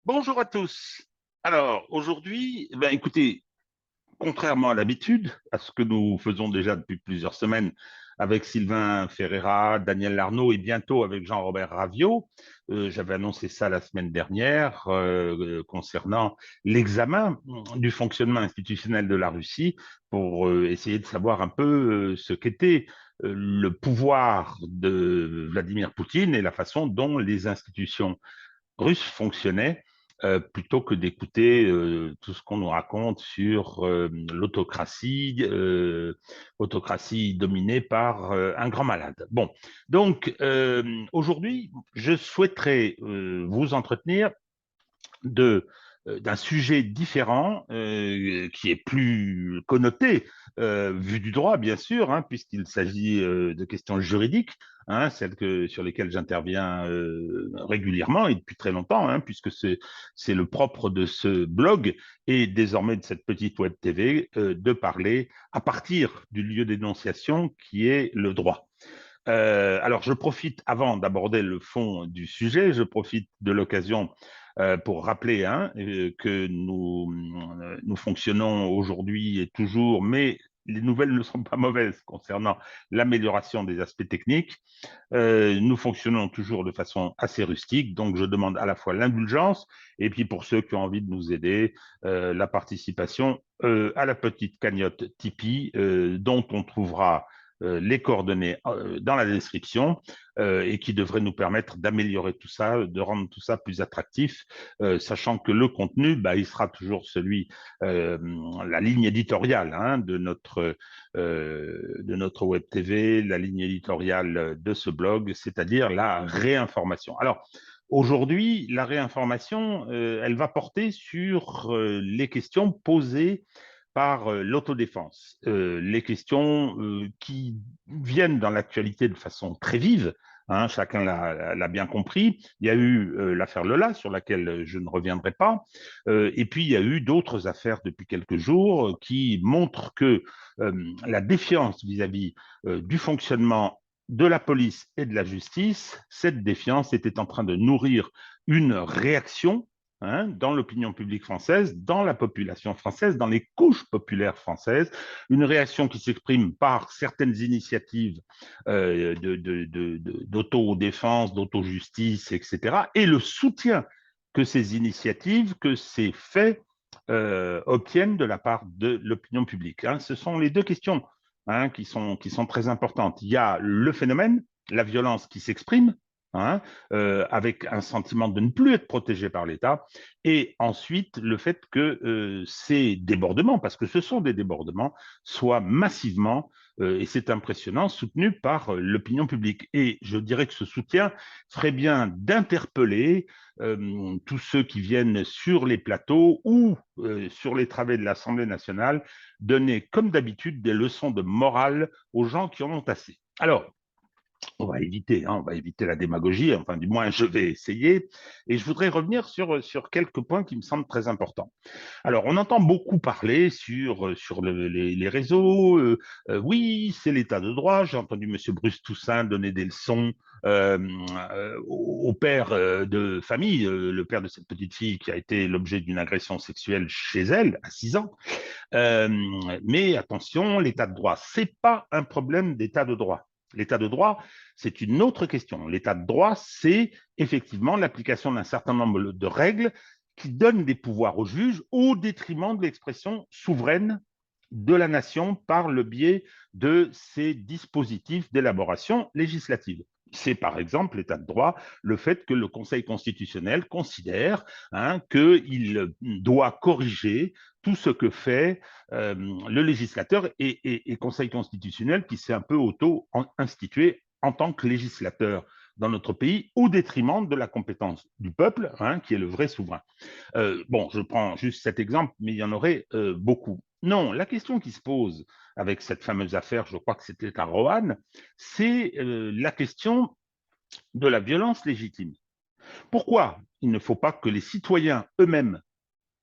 Bonjour à tous. Alors, aujourd'hui, écoutez, contrairement à l'habitude, à ce que nous faisons déjà depuis plusieurs semaines avec Sylvain Ferreira, Daniel Larnaud et bientôt avec Jean-Robert Ravio, j'avais annoncé ça la semaine dernière concernant l'examen du fonctionnement institutionnel de la Russie pour essayer de savoir un peu ce qu'était le pouvoir de Vladimir Poutine et la façon dont les institutions russe fonctionnait plutôt que d'écouter tout ce qu'on nous raconte sur autocratie dominée par un grand malade. Bon, donc aujourd'hui, je souhaiterais vous entretenir de d'un sujet différent qui est plus connoté, vu du droit, bien sûr, hein, puisqu'il s'agit de questions juridiques, hein, sur lesquelles j'interviens régulièrement et depuis très longtemps, hein, puisque c'est le propre de ce blog et désormais de cette petite web TV de parler à partir du lieu d'énonciation qui est le droit. Alors, je profite, avant d'aborder le fond du sujet, je profite de l'occasion pour rappeler hein, que nous fonctionnons aujourd'hui et toujours, mais les nouvelles ne sont pas mauvaises concernant l'amélioration des aspects techniques. Nous fonctionnons toujours de façon assez rustique, donc je demande à la fois l'indulgence et puis pour ceux qui ont envie de nous aider, la participation à la petite cagnotte Tipeee dont on trouvera les coordonnées dans la description et qui devrait nous permettre d'améliorer tout ça, de rendre tout ça plus attractif, sachant que le contenu, il sera toujours celui, la ligne éditoriale hein, de notre web TV, la ligne éditoriale de ce blog, c'est-à-dire la réinformation. Alors, aujourd'hui, la réinformation, elle va porter sur les questions posées par l'autodéfense, les questions qui viennent dans l'actualité de façon très vive. Hein, chacun l'a bien compris. Il y a eu l'affaire Lola, sur laquelle je ne reviendrai pas. Et puis, il y a eu d'autres affaires depuis quelques jours qui montrent que la défiance vis-à-vis du fonctionnement de la police et de la justice, cette défiance était en train de nourrir une réaction hein, dans l'opinion publique française, dans la population française, dans les couches populaires françaises, une réaction qui s'exprime par certaines initiatives d'autodéfense, d'autojustice, etc., et le soutien que ces initiatives, que ces faits obtiennent de la part de l'opinion publique. Hein. Ce sont les deux questions hein, qui sont très importantes. Il y a le phénomène, la violence qui s'exprime, hein, avec un sentiment de ne plus être protégé par l'État, et ensuite le fait que ces débordements, parce que ce sont des débordements, soient massivement, et c'est impressionnant, soutenus par l'opinion publique. Et je dirais que ce soutien ferait bien d'interpeller tous ceux qui viennent sur les plateaux ou sur les travées de l'Assemblée nationale donner, comme d'habitude, des leçons de morale aux gens qui en ont assez. Alors, on va éviter la démagogie, enfin du moins je vais essayer, et je voudrais revenir sur quelques points qui me semblent très importants. Alors on entend beaucoup parler sur les réseaux, oui c'est l'état de droit, j'ai entendu Monsieur Bruce Toussaint donner des leçons euh, au père de famille, le père de cette petite fille qui a été l'objet d'une agression sexuelle chez elle à 6 ans. Euh, mais attention, l'état de droit, c'est pas un problème d'état de droit. L'état de droit, c'est une autre question. L'état de droit, c'est effectivement l'application d'un certain nombre de règles qui donnent des pouvoirs aux juges au détriment de l'expression souveraine de la nation par le biais de ces dispositifs d'élaboration législative. C'est par exemple l'état de droit, le fait que le Conseil constitutionnel considère hein, qu'il doit corriger tout ce que fait le législateur et Conseil constitutionnel qui s'est un peu auto-institué en tant que législateur dans notre pays au détriment de la compétence du peuple, hein, qui est le vrai souverain. Bon, je prends juste cet exemple, mais il y en aurait beaucoup. Non, la question qui se pose avec cette fameuse affaire, je crois que c'était à Roanne, c'est la question de la violence légitime. Pourquoi il ne faut pas que les citoyens eux-mêmes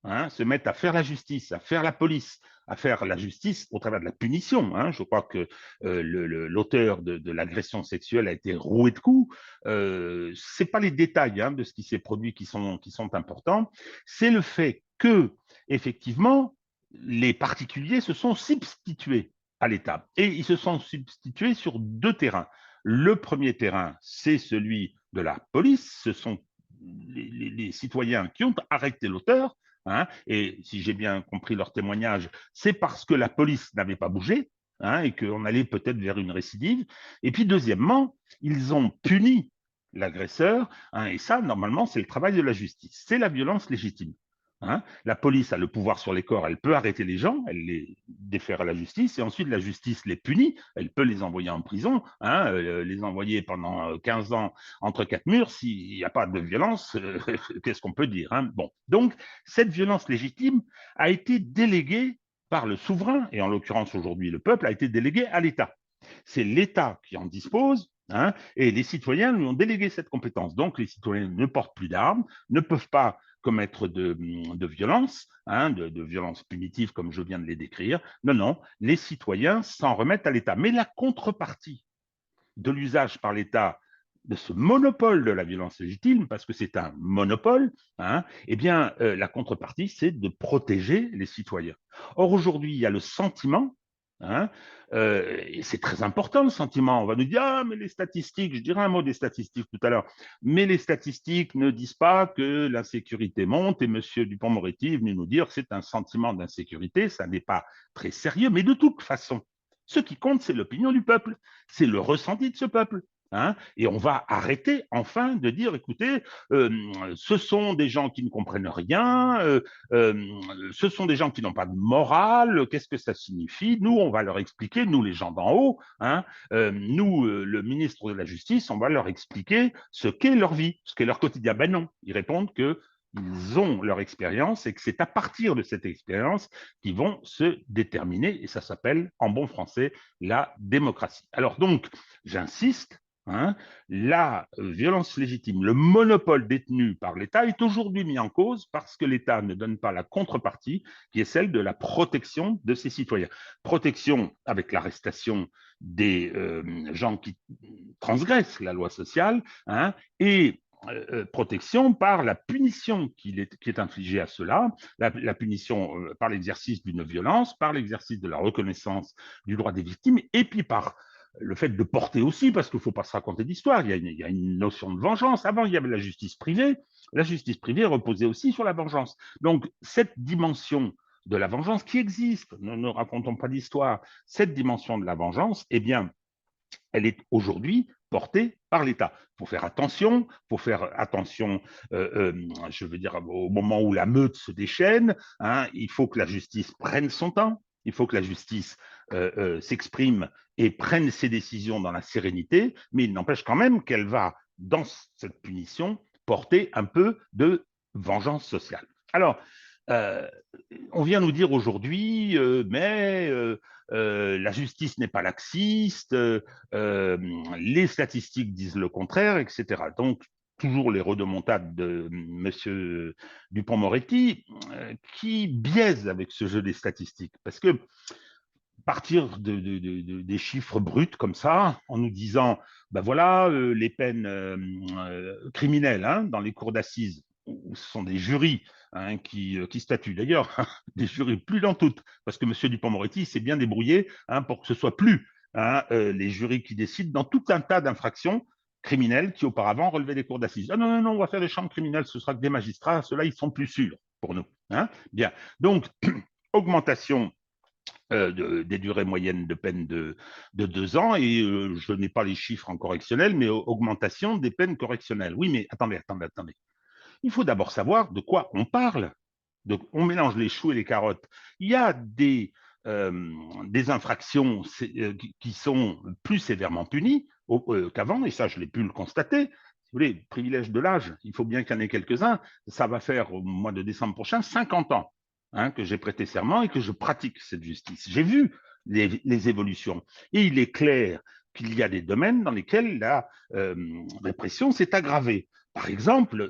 hein, se mettent à faire la justice, à faire la police, à faire la justice au travers de la punition. Hein. Je crois que l'auteur de l'agression sexuelle a été roué de coups. Ce n'est pas les détails hein, de ce qui s'est produit qui sont importants, c'est le fait que, effectivement, les particuliers se sont substitués à l'État. Et ils se sont substitués sur deux terrains. Le premier terrain, c'est celui de la police. Ce sont les citoyens qui ont arrêté l'auteur. Hein, et si j'ai bien compris leur témoignage, c'est parce que la police n'avait pas bougé hein, et qu'on allait peut-être vers une récidive. Et puis, deuxièmement, ils ont puni l'agresseur. Hein, et ça, normalement, c'est le travail de la justice. C'est la violence légitime. Hein. La police a le pouvoir sur les corps, elle peut arrêter les gens, elle les défère à la justice, et ensuite la justice les punit, elle peut les envoyer en prison, hein, les envoyer pendant 15 ans entre quatre murs, s'il n'y a pas de violence, qu'est-ce qu'on peut dire hein. Bon. Donc, cette violence légitime a été déléguée par le souverain, et en l'occurrence aujourd'hui le peuple, a été déléguée à l'État. C'est l'État qui en dispose, hein, et les citoyens lui ont délégué cette compétence. Donc, les citoyens ne portent plus d'armes, ne peuvent pas commettre de violence, hein, de violence punitive comme je viens de les décrire. Non, non, les citoyens s'en remettent à l'État. Mais la contrepartie de l'usage par l'État de ce monopole de la violence légitime, parce que c'est un monopole, hein, eh bien, la contrepartie, c'est de protéger les citoyens. Or, aujourd'hui, il y a le sentiment, hein, et c'est très important le sentiment, on va nous dire, ah, mais les statistiques, je dirais un mot des statistiques tout à l'heure, mais les statistiques ne disent pas que l'insécurité monte, et M. Dupond-Moretti est venu nous dire que c'est un sentiment d'insécurité, ça n'est pas très sérieux, mais de toute façon, ce qui compte, c'est l'opinion du peuple, c'est le ressenti de ce peuple. Hein, et on va arrêter enfin de dire, écoutez, ce sont des gens qui ne comprennent rien, ce sont des gens qui n'ont pas de morale, qu'est-ce que ça signifie? Nous, on va leur expliquer, nous les gens d'en haut, hein, nous, le ministre de la Justice, on va leur expliquer ce qu'est leur vie, ce qu'est leur quotidien. Ben non, ils répondent que ils ont leur expérience et que c'est à partir de cette expérience qu'ils vont se déterminer, et ça s'appelle, en bon français, la démocratie. Alors donc, j'insiste, hein, la violence légitime, le monopole détenu par l'État est aujourd'hui mis en cause parce que l'État ne donne pas la contrepartie qui est celle de la protection de ses citoyens. Protection avec l'arrestation des gens qui transgressent la loi sociale hein, et protection par la punition qui est infligée à cela, la punition par l'exercice d'une violence, par l'exercice de la reconnaissance du droit des victimes, et puis par le fait de porter aussi, parce qu'il ne faut pas se raconter d'histoire, il y a une notion de vengeance. Avant, il y avait la justice privée reposait aussi sur la vengeance. Donc, cette dimension de la vengeance qui existe, ne racontons pas d'histoire, cette dimension de la vengeance, eh bien, elle est aujourd'hui portée par l'État. Il faut faire attention, je veux dire, au moment où la meute se déchaîne, hein, il faut que la justice prenne son temps, il faut que la justice s'exprime et prenne ses décisions dans la sérénité, mais il n'empêche quand même qu'elle va, dans cette punition, porter un peu de vengeance sociale. Alors, euh, on vient nous dire aujourd'hui, la justice n'est pas laxiste, les statistiques disent le contraire, etc. Donc, toujours les rodomontades de M. Dupond-Moretti, qui biaise avec ce jeu des statistiques. Parce que partir des chiffres bruts comme ça, en nous disant, ben voilà, les peines criminelles hein, dans les cours d'assises, où ce sont des jurys hein, qui statuent. D'ailleurs, des jurys plus dans toutes, parce que M. Dupond-Moretti s'est bien débrouillé hein, pour que ce soit plus hein, les jurys qui décident dans tout un tas d'infractions criminelles qui auparavant relevaient des cours d'assises. Ah non, non, non, on va faire des chambres criminelles, ce sera que des magistrats, ceux-là, ils sont plus sûrs pour nous. Hein. Bien, donc, augmentation des durées moyennes de peine de 2 ans, et je n'ai pas les chiffres en correctionnel, mais augmentation des peines correctionnelles. Oui, mais attendez. Il faut d'abord savoir de quoi on parle. Donc, on mélange les choux et les carottes. Il y a des infractions qui sont plus sévèrement punies qu'avant, et ça, je l'ai pu le constater. Si vous voulez, privilège de l'âge, il faut bien qu'il y en ait quelques-uns. Ça va faire au mois de décembre prochain 50 ans hein, que j'ai prêté serment et que je pratique cette justice. J'ai vu les évolutions. Et il est clair qu'il y a des domaines dans lesquels la répression s'est aggravée. Par exemple,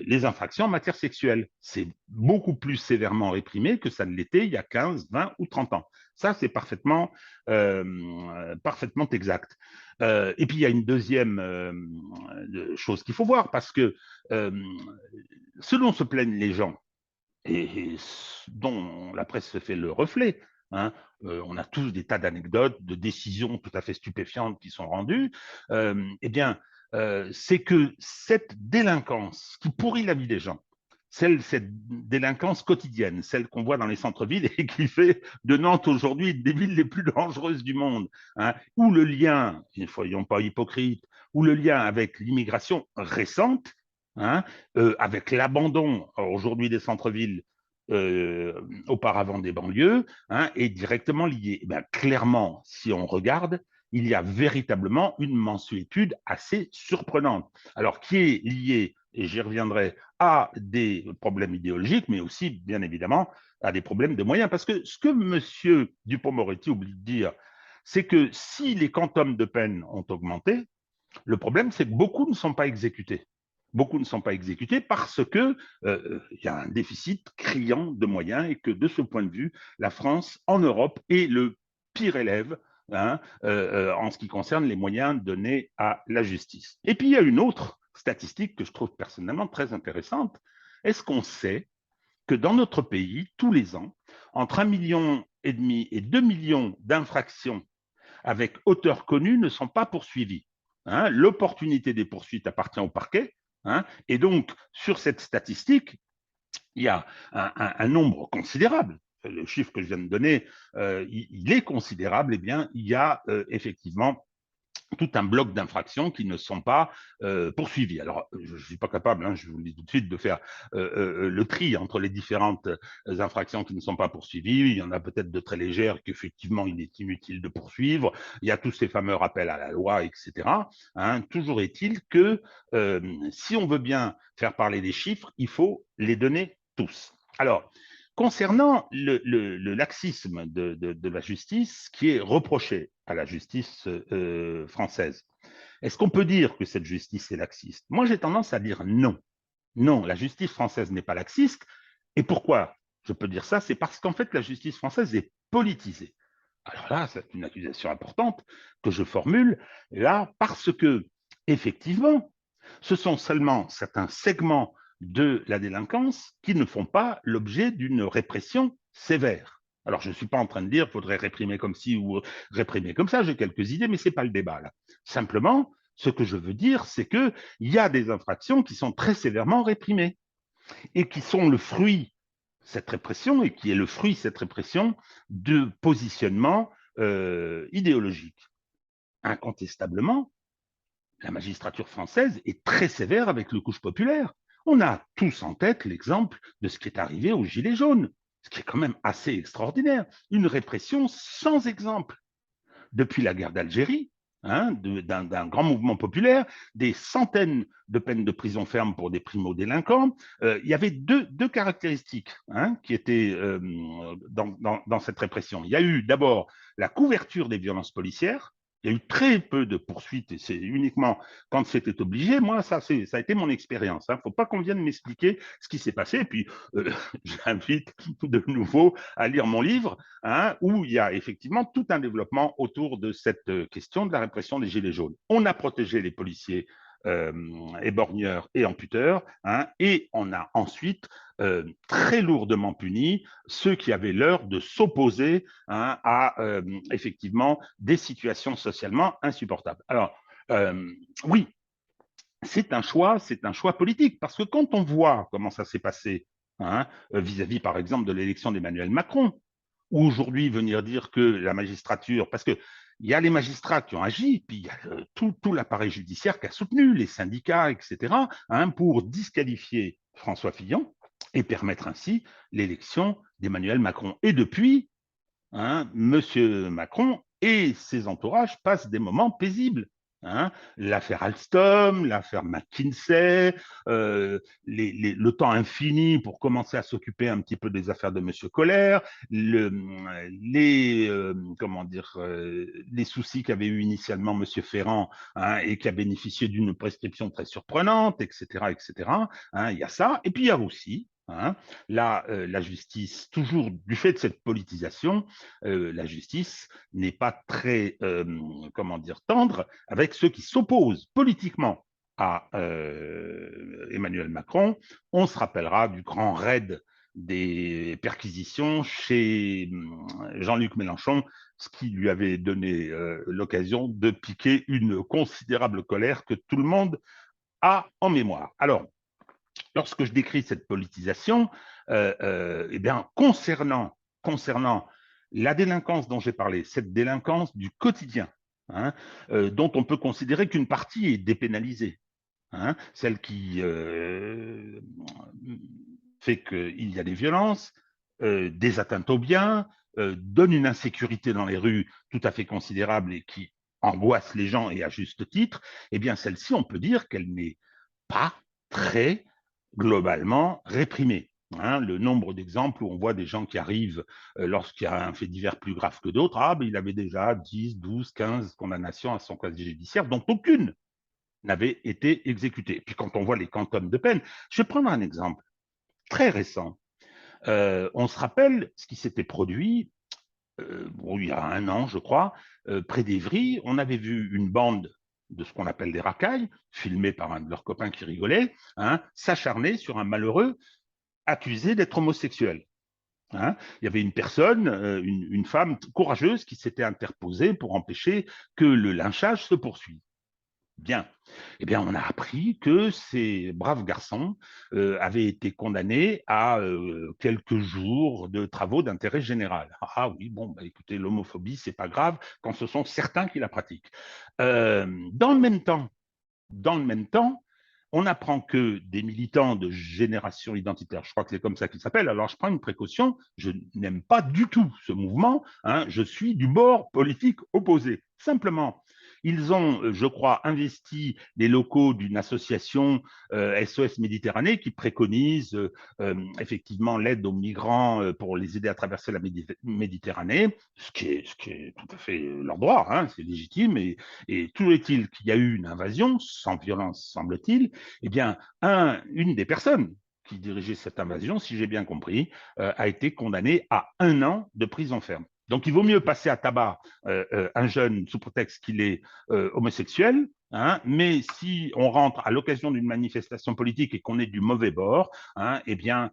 les infractions en matière sexuelle, c'est beaucoup plus sévèrement réprimé que ça ne l'était il y a 15, 20 ou 30 ans. Ça, c'est parfaitement exact. Et puis, il y a une deuxième chose qu'il faut voir, parce que euh, ce dont se plaignent les gens, et dont la presse se fait le reflet, hein, on a tous des tas d'anecdotes, de décisions tout à fait stupéfiantes qui sont rendues, eh bien, c'est que cette délinquance qui pourrit la vie des gens, cette délinquance quotidienne, celle qu'on voit dans les centres-villes et qui fait de Nantes aujourd'hui une des villes les plus dangereuses du monde, hein, où le lien, ne soyons pas hypocrites, où le lien avec l'immigration récente, hein, avec l'abandon aujourd'hui des centres-villes, auparavant des banlieues, hein, est directement lié. Eh bien, clairement, si on regarde, il y a véritablement une mansuétude assez surprenante. Alors, qui est liée, et j'y reviendrai, à des problèmes idéologiques, mais aussi, bien évidemment, à des problèmes de moyens. Parce que ce que M. Dupond-Moretti oublie de dire, c'est que si les quantums de peine ont augmenté, le problème, c'est que beaucoup ne sont pas exécutés. Beaucoup ne sont pas exécutés parce que y a un déficit criant de moyens et que de ce point de vue, la France en Europe est le pire élève, hein, en ce qui concerne les moyens donnés à la justice. Et puis il y a une autre statistique que je trouve personnellement très intéressante. Est-ce qu'on sait que dans notre pays, tous les ans, entre 1,5 million et 2 millions d'infractions avec auteur connu ne sont pas poursuivis. Hein, l'opportunité des poursuites appartient au parquet. Hein, et donc, sur cette statistique, il y a un nombre considérable. Le chiffre que je viens de donner, il est considérable. Eh bien, il y a effectivement tout un bloc d'infractions qui ne sont pas poursuivies. Alors, je ne suis pas capable, hein, je vous le dis tout de suite, de faire le tri entre les différentes infractions qui ne sont pas poursuivies. Il y en a peut-être de très légères qu'effectivement, il est inutile de poursuivre. Il y a tous ces fameux rappels à la loi, etc. Hein. Toujours est-il que si on veut bien faire parler des chiffres, il faut les donner tous. Alors, concernant le laxisme de la justice qui est reproché à la justice française, est-ce qu'on peut dire que cette justice est laxiste? Moi, j'ai tendance à dire non. Non, la justice française n'est pas laxiste. Et pourquoi je peux dire ça? C'est parce qu'en fait, la justice française est politisée. Alors là, c'est une accusation importante que je formule là parce que, effectivement, ce sont seulement certains segments de la délinquance qui ne font pas l'objet d'une répression sévère. Alors, je ne suis pas en train de dire qu'il faudrait réprimer comme ci ou réprimer comme ça, j'ai quelques idées, mais ce n'est pas le débat là. Simplement, ce que je veux dire, c'est qu'il y a des infractions qui sont très sévèrement réprimées et qui sont le fruit, cette répression, et qui est le fruit, cette répression, de positionnements idéologiques. Incontestablement, la magistrature française est très sévère avec le couche populaire. On a tous en tête l'exemple de ce qui est arrivé aux Gilets jaunes, ce qui est quand même assez extraordinaire. Une répression sans exemple. Depuis la guerre d'Algérie, hein, d'un grand mouvement populaire, des centaines de peines de prison ferme pour des primo-délinquants. Il y avait deux caractéristiques hein, qui étaient dans cette répression. Il y a eu d'abord la couverture des violences policières. Il y a eu très peu de poursuites et c'est uniquement quand c'était obligé. Moi, ça a été mon expérience. Il ne faut pas qu'on vienne m'expliquer ce qui s'est passé. Et puis, j'invite de nouveau à lire mon livre hein, où il y a effectivement tout un développement autour de cette question de la répression des Gilets jaunes. On a protégé les policiers éborgneurs et amputeurs, hein, et on a ensuite très lourdement puni ceux qui avaient l'heure de s'opposer hein, à effectivement des situations socialement insupportables. Alors, oui, c'est un choix politique, parce que quand on voit comment ça s'est passé hein, vis-à-vis, par exemple, de l'élection d'Emmanuel Macron, ou aujourd'hui venir dire que la magistrature, parce que il y a les magistrats qui ont agi, puis il y a tout l'appareil judiciaire qui a soutenu, les syndicats, etc., hein, pour disqualifier François Fillon et permettre ainsi l'élection d'Emmanuel Macron. Et depuis, hein, M. Macron et ses entourages passent des moments paisibles. hein, l'affaire Alstom, l'affaire McKinsey, le temps infini pour commencer à s'occuper un petit peu des affaires de Monsieur Colère, comment dire, les soucis qu'avait eu initialement Monsieur Ferrand, hein, et qui a bénéficié d'une prescription très surprenante, etc., etc. Hein, il y a ça, et puis il y a aussi, hein, la justice, toujours du fait de cette politisation, la justice n'est pas très, comment dire, tendre avec ceux qui s'opposent politiquement à Emmanuel Macron. On se rappellera du grand raid des perquisitions chez Jean-Luc Mélenchon, ce qui lui avait donné l'occasion de piquer une considérable colère que tout le monde a en mémoire. Alors, lorsque je décris cette politisation, eh bien, concernant la délinquance dont j'ai parlé, cette délinquance du quotidien, hein, dont on peut considérer qu'une partie est dépénalisée, hein, celle qui fait qu'il y a des violences, des atteintes aux biens, donne une insécurité dans les rues tout à fait considérable et qui angoisse les gens et à juste titre, eh bien celle-ci, on peut dire qu'elle n'est pas très globalement réprimée. Hein, le nombre d'exemples où on voit des gens qui arrivent lorsqu'il y a un fait divers plus grave que d'autres, ah, ben, il avait déjà 10, 12, 15 condamnations à son casier judiciaire, dont aucune n'avait été exécutée. Puis quand on voit les quantums de peine, je vais prendre un exemple très récent. On se rappelle ce qui s'était produit il y a un an, je crois, près d'Evry. On avait vu une bande de ce qu'on appelle des racailles, filmée par un de leurs copains qui rigolait, hein, s'acharner sur un malheureux accusé d'être homosexuel. Hein. Il y avait une personne, une femme courageuse qui s'était interposée pour empêcher que le lynchage se poursuive. Bien. Eh bien, on a appris que ces braves garçons avaient été condamnés à quelques jours de travaux d'intérêt général. Ah oui, bon, bah, écoutez, l'homophobie, c'est pas grave quand ce sont certains qui la pratiquent. Dans le même temps, on apprend que des militants de génération identitaire, je crois que c'est comme ça qu'ils s'appellent, alors je prends une précaution, je n'aime pas du tout ce mouvement, hein, je suis du bord politique opposé. Simplement, ils ont, je crois, investi les locaux d'une association SOS Méditerranée qui préconise effectivement l'aide aux migrants pour les aider à traverser la Méditerranée, ce qui est tout à fait leur droit, hein, c'est légitime, et tout est-il qu'il y a eu une invasion, sans violence semble-t-il, eh bien, une des personnes qui dirigeait cette invasion, si j'ai bien compris, a été condamnée à 1 an de prison ferme. Donc, il vaut mieux passer à tabac un jeune sous prétexte qu'il est homosexuel, hein, mais si on rentre à l'occasion d'une manifestation politique et qu'on est du mauvais bord, hein, eh bien,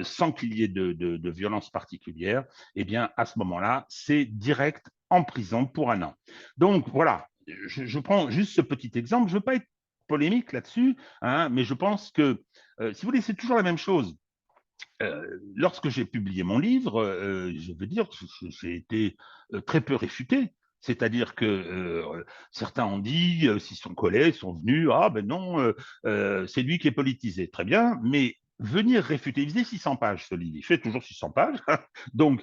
sans qu'il y ait de violence particulière, eh bien, à ce moment-là, c'est direct en prison pour 1 an. Donc, voilà, je prends juste ce petit exemple. Je ne veux pas être polémique là-dessus, hein, mais je pense que, si vous voulez, c'est toujours la même chose. Lorsque j'ai publié mon livre, je veux dire que j'ai été très peu réfuté. C'est-à-dire que certains ont dit, s'ils sont collés, ils sont venus, ah ben non, c'est lui qui est politisé. Très bien, mais venir réfuter, il faisait 600 pages ce livre, il fait toujours 600 pages, donc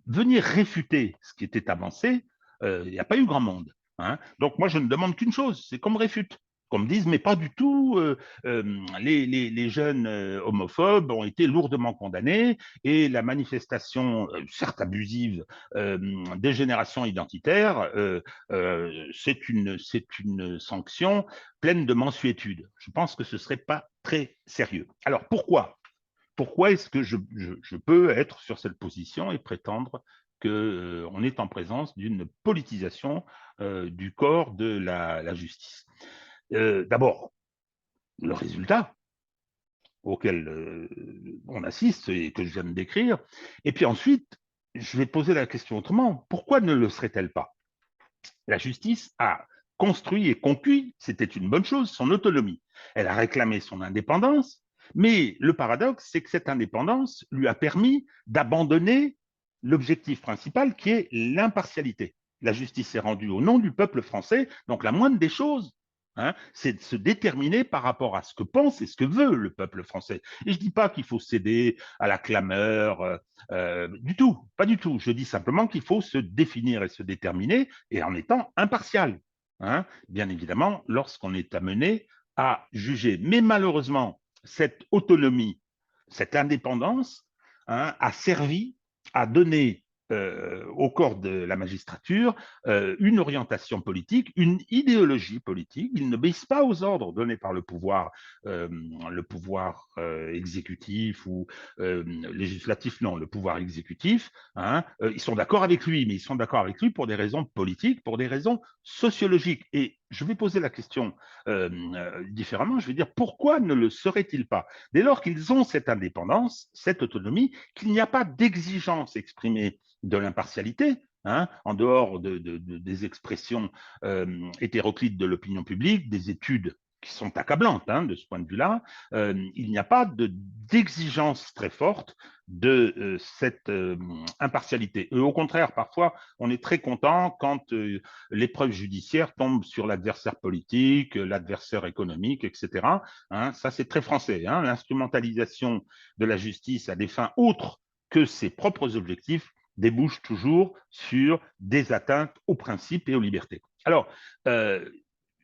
venir réfuter ce qui était avancé, il n'y a pas eu grand monde. Hein. Donc moi, je ne demande qu'une chose, c'est qu'on me réfute, qu'on me dise, mais pas du tout, les jeunes homophobes ont été lourdement condamnés et la manifestation, certes abusive, des générations identitaires, c'est une sanction pleine de mansuétude. Je pense que ce ne serait pas très sérieux. Alors pourquoi est-ce que je peux être sur cette position et prétendre qu'on est en présence d'une politisation du corps de la justice? D'abord, le résultat auquel on assiste et que je viens de décrire. Et puis ensuite, je vais poser la question autrement. Pourquoi ne le serait-elle pas? La justice a construit et conquis, c'était une bonne chose, son autonomie. Elle a réclamé son indépendance, mais le paradoxe, c'est que cette indépendance lui a permis d'abandonner l'objectif principal qui est l'impartialité. La justice est rendue au nom du peuple français, donc la moindre des choses, hein, c'est de se déterminer par rapport à ce que pense et ce que veut le peuple français. Et je ne dis pas qu'il faut céder à la clameur, du tout, pas du tout. Je dis simplement qu'il faut se définir et se déterminer et en étant impartial. bien évidemment, lorsqu'on est amené à juger. Mais malheureusement, cette autonomie, cette indépendance a servi à donner au corps de la magistrature une orientation politique, une idéologie politique. Ils n'obéissent pas aux ordres donnés par le pouvoir exécutif ou législatif, non, le pouvoir exécutif. Ils sont d'accord avec lui, mais ils sont d'accord avec lui pour des raisons politiques, pour des raisons sociologiques. Et je vais poser la question différemment, je vais dire pourquoi ne le serait-il pas dès lors qu'ils ont cette indépendance, cette autonomie, qu'il n'y a pas d'exigence exprimée de l'impartialité, en dehors des expressions hétéroclites de l'opinion publique, des études qui sont accablantes de ce point de vue-là, il n'y a pas d'exigence très forte de cette impartialité. Et au contraire, parfois, on est très content quand l'épreuve judiciaire tombe sur l'adversaire politique, l'adversaire économique, etc. Ça, c'est très français. L'instrumentalisation de la justice à des fins autres que ses propres objectifs débouche toujours sur des atteintes aux principes et aux libertés. Alors,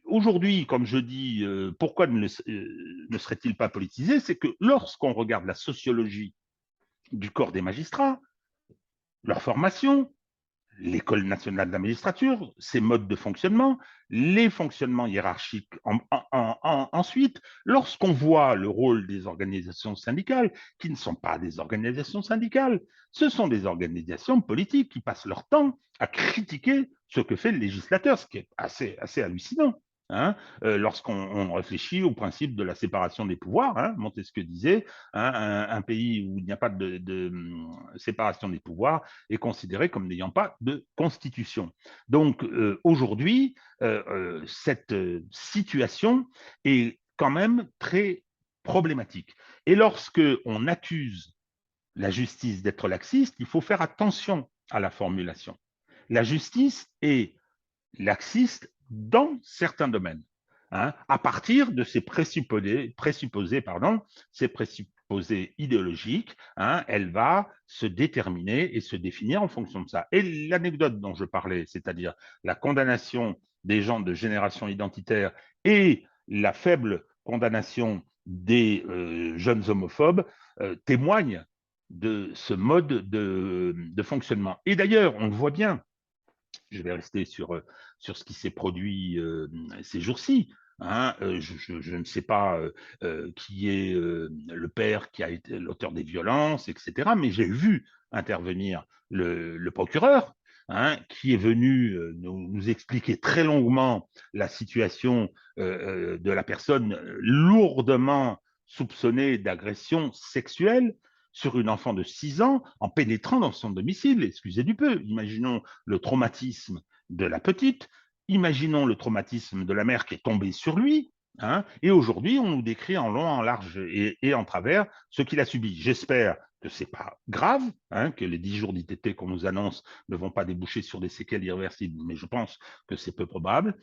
aujourd'hui, comme je dis, pourquoi ne serait-il pas politisé? C'est que lorsqu'on regarde la sociologie du corps des magistrats, leur formation, l'École nationale de la magistrature, ses modes de fonctionnement, les fonctionnements hiérarchiques ensuite, lorsqu'on voit le rôle des organisations syndicales, qui ne sont pas des organisations syndicales, ce sont des organisations politiques qui passent leur temps à critiquer ce que fait le législateur, ce qui est assez hallucinant. Lorsqu'on réfléchit au principe de la séparation des pouvoirs, Montesquieu disait, un pays où il n'y a pas de séparation des pouvoirs est considéré comme n'ayant pas de constitution. Donc aujourd'hui, cette situation est quand même très problématique. Et lorsque on accuse la justice d'être laxiste, il faut faire attention à la formulation. La justice est laxiste dans certains domaines, à partir de ces présupposés idéologiques, elle va se déterminer et se définir en fonction de ça. Et l'anecdote dont je parlais, c'est-à-dire la condamnation des gens de génération identitaire et la faible condamnation des jeunes homophobes, témoignent de ce mode de fonctionnement. Et d'ailleurs, on le voit bien, je vais rester sur ce qui s'est produit ces jours-ci. Je ne sais pas qui est le père qui a été l'auteur des violences, etc. Mais j'ai vu intervenir le procureur qui est venu nous expliquer très longuement la situation de la personne lourdement soupçonnée d'agression sexuelle sur une enfant de 6 ans en pénétrant dans son domicile. Excusez du peu. Imaginons le traumatisme de la petite, imaginons le traumatisme de la mère qui est tombée sur lui, et aujourd'hui, on nous décrit en long, en large et en travers ce qu'il a subi. J'espère que ce n'est pas grave, que les 10 jours d'ITT qu'on nous annonce ne vont pas déboucher sur des séquelles irréversibles, mais je pense que c'est peu probable.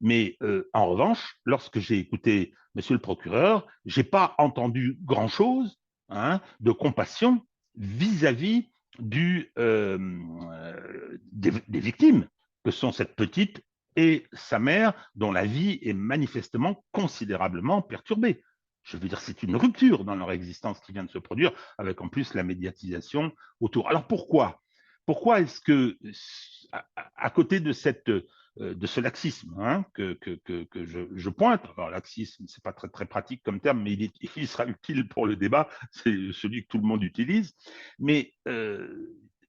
Mais en revanche, lorsque j'ai écouté monsieur le procureur, je n'ai pas entendu grand-chose de compassion vis-à-vis des victimes, que sont cette petite et sa mère, dont la vie est manifestement considérablement perturbée. Je veux dire, c'est une rupture dans leur existence qui vient de se produire, avec en plus la médiatisation autour. Alors pourquoi est-ce que, à côté de ce laxisme que je pointe. Alors, laxisme, c'est pas très, très pratique comme terme, mais il sera utile pour le débat, c'est celui que tout le monde utilise. Mais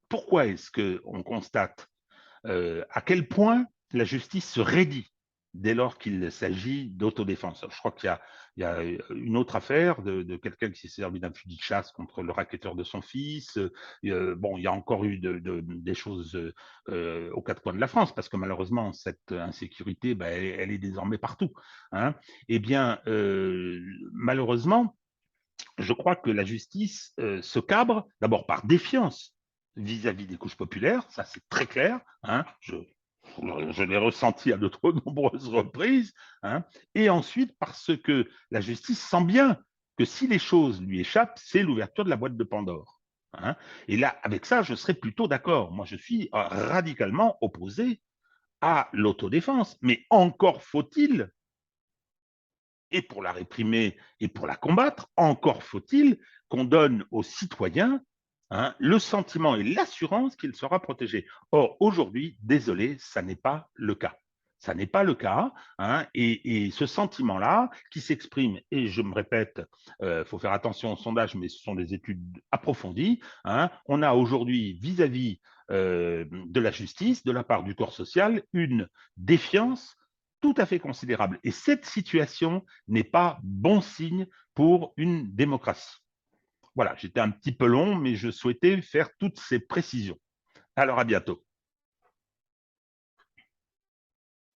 pourquoi est-ce qu'on constate à quel point la justice se raidit dès lors qu'il s'agit d'autodéfense? Je crois qu'il y a une autre affaire de quelqu'un qui s'est servi d'un fusil de chasse contre le racketteur de son fils. Bon, il y a encore eu des choses aux quatre coins de la France, parce que malheureusement, cette insécurité, elle est désormais partout. Eh bien, malheureusement, je crois que la justice se cabre d'abord par défiance vis-à-vis des couches populaires, ça c'est très clair, je l'ai ressenti à de trop nombreuses reprises, et ensuite parce que la justice sent bien que si les choses lui échappent, c'est l'ouverture de la boîte de Pandore. Et là, avec ça, je serais plutôt d'accord. Moi, je suis radicalement opposé à l'autodéfense, mais encore faut-il, et pour la réprimer et pour la combattre, encore faut-il qu'on donne aux citoyens le sentiment et l'assurance qu'il sera protégé. Or, aujourd'hui, désolé, ça n'est pas le cas. Ça n'est pas le cas. Et ce sentiment-là, qui s'exprime, et je me répète, faut faire attention aux sondages, mais ce sont des études approfondies. On a aujourd'hui, vis-à-vis de la justice, de la part du corps social, une défiance tout à fait considérable. Et cette situation n'est pas bon signe pour une démocratie. Voilà, j'étais un petit peu long, mais je souhaitais faire toutes ces précisions. Alors à bientôt.